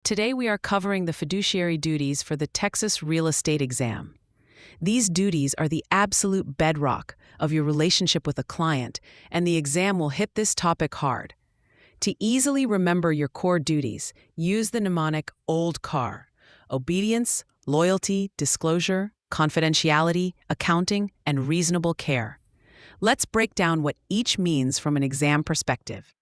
Today we are covering the fiduciary duties for the Texas real estate exam. These duties are the absolute bedrock of your relationship with a client, and the exam will hit this topic hard. To easily remember your core duties, use the mnemonic OLD CAR: obedience, loyalty, disclosure, confidentiality, accounting, and reasonable care. Let's break down what each means from an exam perspective.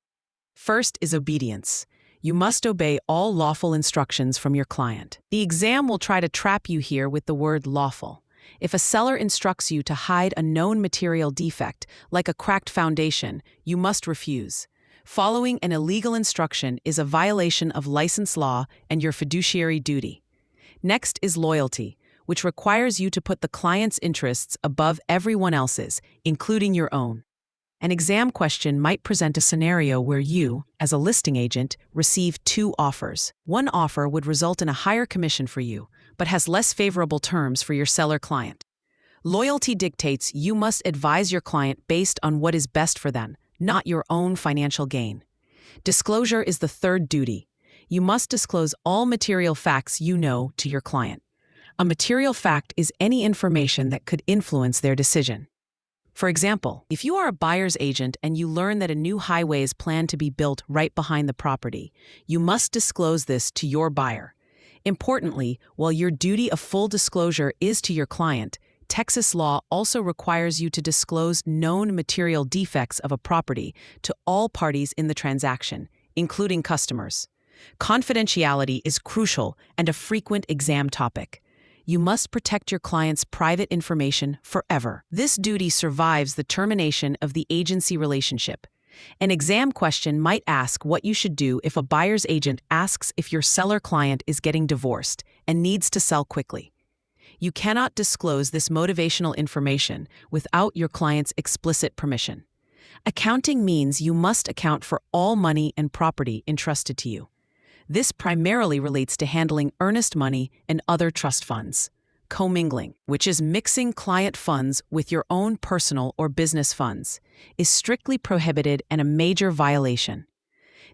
First is obedience. You must obey all lawful instructions from your client. The exam will try to trap you here with the word lawful. If a seller instructs you to hide a known material defect, like a cracked foundation, you must refuse. Following an illegal instruction is a violation of license law and your fiduciary duty. Next is loyalty, which requires you to put the client's interests above everyone else's, including your own. An exam question might present a scenario where you, as a listing agent, receive two offers. One offer would result in a higher commission for you, but has less favorable terms for your seller client. Loyalty dictates you must advise your client based on what is best for them, not your own financial gain. Disclosure is the third duty. You must disclose all material facts you know to your client. A material fact is any information that could influence their decision. For example, if you are a buyer's agent and you learn that a new highway is planned to be built right behind the property, you must disclose this to your buyer. Importantly, while your duty of full disclosure is to your client, Texas law also requires you to disclose known material defects of a property to all parties in the transaction, including customers. Confidentiality is crucial and a frequent exam topic. You must protect your client's private information forever. This duty survives the termination of the agency relationship. An exam question might ask what you should do if a buyer's agent asks if your seller client is getting divorced and needs to sell quickly. You cannot disclose this motivational information without your client's explicit permission. Accounting means you must account for all money and property entrusted to you. This primarily relates to handling earnest money and other trust funds. Commingling, which is mixing client funds with your own personal or business funds, is strictly prohibited and a major violation.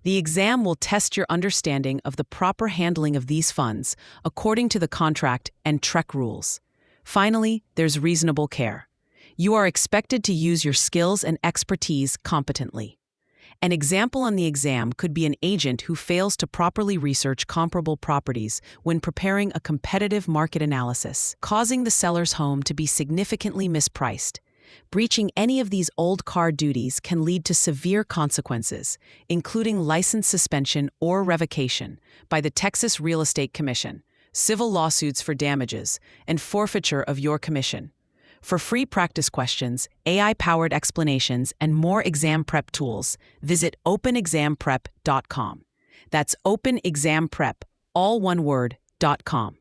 The exam will test your understanding of the proper handling of these funds according to the contract and TREC rules. Finally, there's reasonable care. You are expected to use your skills and expertise competently. An example on the exam could be an agent who fails to properly research comparable properties when preparing a competitive market analysis, causing the seller's home to be significantly mispriced. Breaching any of these OLD CAR duties can lead to severe consequences, including license suspension or revocation by the Texas Real Estate Commission, civil lawsuits for damages, and forfeiture of your commission. For free practice questions, AI-powered explanations, and more exam prep tools, visit openexamprep.com. That's openexamprep, all one word, .com.